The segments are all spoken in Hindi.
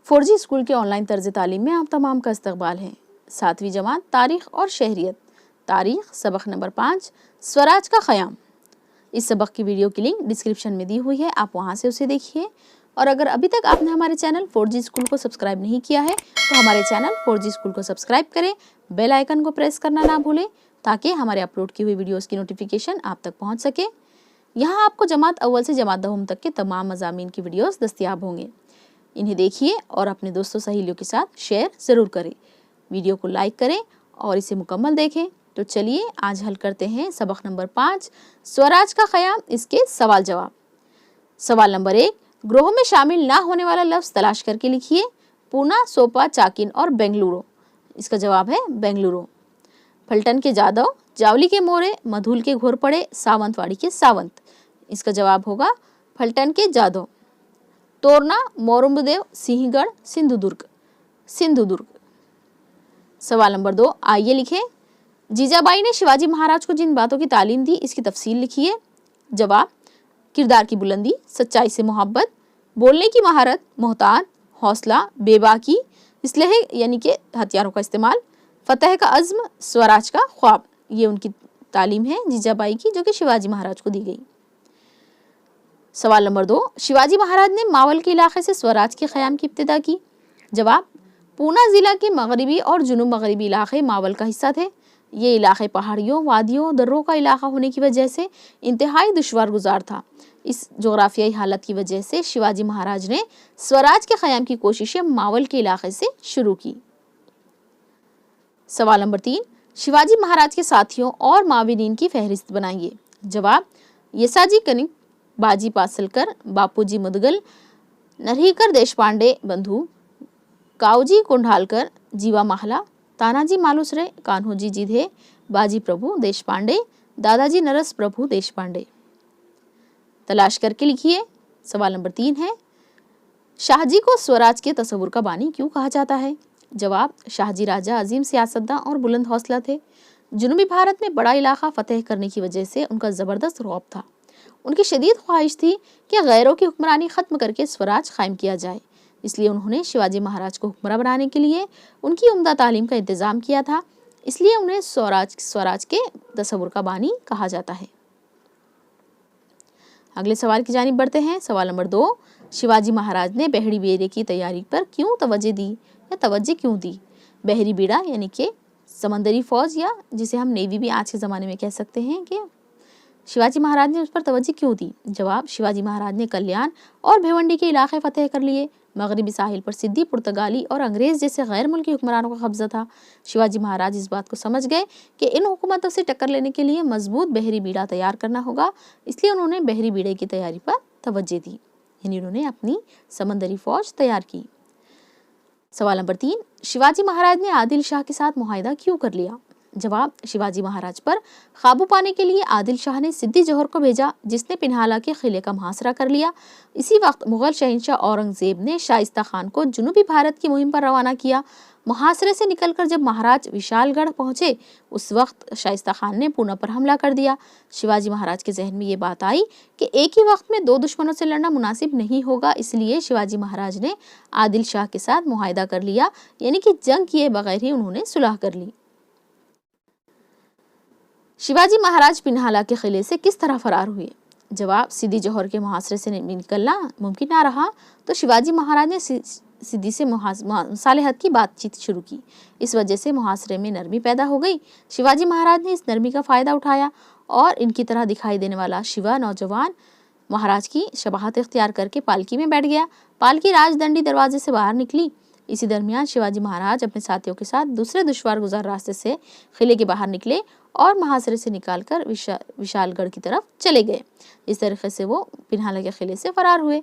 4G स्कूल के ऑनलाइन तर्ज तालीम में आप तमाम का इस्तकबाल है। 7वीं जमात तारीख़ और शहरियत। तारीख़ सबक नंबर 5 स्वराज का क़याम। इस सबक की वीडियो की लिंक डिस्क्रिप्शन में दी हुई है, आप वहां से उसे देखिए। और अगर अभी तक आपने हमारे चैनल 4G स्कूल को सब्सक्राइब नहीं किया है तो हमारे चैनल 4G स्कूल को सब्सक्राइब करें, बेल आइकन को प्रेस करना ना भूलें ताकि हमारे अपलोड की हुई वीडियोस की नोटिफिकेशन आप तक पहुंच सके। यहाँ आपको जमात अव्वल से जमात दहम तक के तमाम मज़ामीन की वीडियोस दस्तियाब होंगे। इन्हें देखिए और अपने दोस्तों सहेलियों के साथ शेयर ज़रूर करें। वीडियो को लाइक करें और इसे मुकम्मल देखें। तो चलिए आज हल करते हैं सबक नंबर 5 स्वराज का क़याम, इसके सवाल जवाब। सवाल नंबर 1, ग्रोह में शामिल ना होने वाला लफ्ज़ तलाश करके लिखिए। पूना, सोपा, चाकिन और बेंगलुरु। इसका जवाब है बेंगलुरु। फलटन के जादव, जावली के मोरे, मधुल के घोर पड़े, सावंतवाड़ी के सावंत। इसका जवाब होगा फलटन के जादव। तोरना, मोरमुदेव, सिंहगढ़, सिंधुदुर्ग। सवाल नंबर 2, आइए लिखें। जीजाबाई ने शिवाजी महाराज को जिन बातों की तालीम दी इसकी तफसील लिखिए। जवाब, किरदार की बुलंदी, सच्चाई से मोहब्बत, बोलने की महारत, मोहतात, हौसला, बेबाकी, इसलह यानी कि हथियारों का इस्तेमाल, फतह का अज़्म, स्वराज का ख्वाब। ये उनकी तालीम है जीजाबाई की, जो कि शिवाजी महाराज को दी गई। सवाल नंबर 2, शिवाजी महाराज ने मावल के इलाके से स्वराज के क़याम की इब्तिदा की। जवाब, पूना ज़िला के मगरबी और जुनूब मगरबी इलाके मावल का हिस्सा थे। ये इलाके पहाड़ियों, वादियों, दर्रों का इलाका होने की वजह से इंतहाई दुश्वार गुजार था। इस जोग्राफियाई हालत की वजह से शिवाजी महाराज ने स्वराज के क़याम की कोशिशें मावल के इलाके से शुरू की। सवाल नंबर 3, शिवाजी महाराज के साथियों और माविनीन की फहरिस्त बनाइए। जवाब, येसाजी कनिक, बाजी पासलकर, बापूजी मुदगल, नरहीकर देशपांडे बंधु, कावजी कुंडालकर, जीवा महला, तानाजी मालुसरे, कान्होजी जिधे, बाजी प्रभु देशपांडे, दादाजी नरस प्रभु देशपांडे। तलाश करके लिखिए। सवाल नंबर 3 है, शाहजी को स्वराज के तसव्वुर का बानी क्यों कहा जाता है। जवाब, शाहजी राजा अजीम सियासतदान और बुलंद हौसला थे। जुनूबी भारत में बड़ा इलाका फतेह करने की वजह से उनका ज़बरदस्त रौब था। उनकी शदीद ख्वाहिश थी कि गैरों की हुक्मरानी ख़त्म करके स्वराज कायम किया जाए। इसलिए उन्होंने शिवाजी महाराज को हुक्मरान बनाने के लिए उनकी उम्दा तालीम का इंतज़ाम किया था। इसलिए उन्हें स्वराज के तसव्वुर का बानी कहा जाता है। अगले सवाल की जानिब बढ़ते हैं। सवाल नंबर 2, शिवाजी महाराज ने बहरी बेड़े की तैयारी पर क्यों तवज्जो दी या तवज्जो क्यों दी। बहरी बेड़ा यानी कि समंदरी फ़ौज, या जिसे हम नेवी भी आज के ज़माने में कह सकते हैं, कि शिवाजी महाराज ने उस पर तवज्जो क्यों दी। जवाब, शिवाजी महाराज ने कल्याण और भिवंडी के इलाके फतेह कर लिए। मगरबी साहिल पर सिद्दी, पुर्तगाली और अंग्रेज़ जैसे गैर मुल्की हुक्मरानों का कब्जा था। शिवाजी महाराज इस बात को समझ गए कि इन हुकूमतों से टक्कर लेने के लिए मजबूत बहरी बीड़ा तैयार करना होगा। इसलिए उन्होंने बहरी बीड़े की तैयारी पर तवज्जो दी, यानी उन्होंने अपनी समंदरी फ़ौज तैयार की। सवाल नंबर 3, शिवाजी महाराज ने आदिल शाह के साथ मुआहिदा क्यों कर लिया। जवाब, शिवाजी महाराज पर काबू पाने के लिए आदिल शाह ने सिद्दी जौहर को भेजा, जिसने पिन्हाला के किले का मुहासरा कर लिया। इसी वक्त मुगल शहंशाह औरंगजेब ने शाइस्ता खान को जुनूबी भारत की मुहिम पर रवाना किया। मुहासरे से निकलकर जब महाराज विशालगढ़ पहुंचे, उस वक्त शाइस्ता खान ने पूना पर हमला कर दिया। शिवाजी महाराज के जहन में ये बात आई कि एक ही वक्त में 2 दुश्मनों से लड़ना मुनासिब नहीं होगा। इसलिए शिवाजी महाराज ने आदिल शाह के साथ मुआहिदा कर लिया, यानी कि जंग किए बगैर ही उन्होंने सुलह कर ली। शिवाजी महाराज पिन्हाला के किले से किस तरह फरार हुए। जवाब, सिद्दी जौहर के मुहासरे से निकलना मुमकिन ना रहा तो शिवाजी महाराज ने सिद्दी से मुसालहत की बातचीत शुरू की। इस वजह से मुहासरे में नरमी पैदा हो गई। शिवाजी महाराज ने इस नरमी का फ़ायदा उठाया और इनकी तरह दिखाई देने वाला शिवा नौजवान महाराज की शबाहत इख्तियार करके पालकी में बैठ गया। पालकी राजदंडी दरवाजे से बाहर निकली। इसी दरमियान शिवाजी महाराज अपने साथियों के साथ दूसरे दुश्वार गुजार रास्ते से किले के बाहर निकले और मुहासरे से निकालकर विशालगढ़ की तरफ चले गए। इस तरीके से वो पिन्हाला के किले से फरार हुए।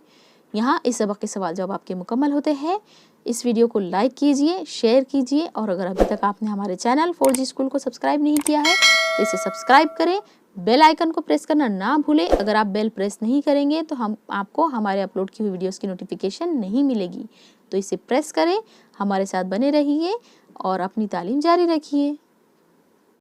यहाँ इस सबक के सवाल जवाब आपके मुकम्मल होते हैं। इस वीडियो को लाइक कीजिए, शेयर कीजिए और अगर अभी तक आपने हमारे चैनल 4G स्कूल को सब्सक्राइब नहीं किया है तो इसे सब्सक्राइब करें, बेल आइकन को प्रेस करना ना भूलें। अगर आप बेल प्रेस नहीं करेंगे तो आपको हमारे अपलोड की हुई वीडियोस की नोटिफिकेशन नहीं मिलेगी। तो इसे प्रेस करें, हमारे साथ बने रहिए और अपनी तालीम जारी रखिए।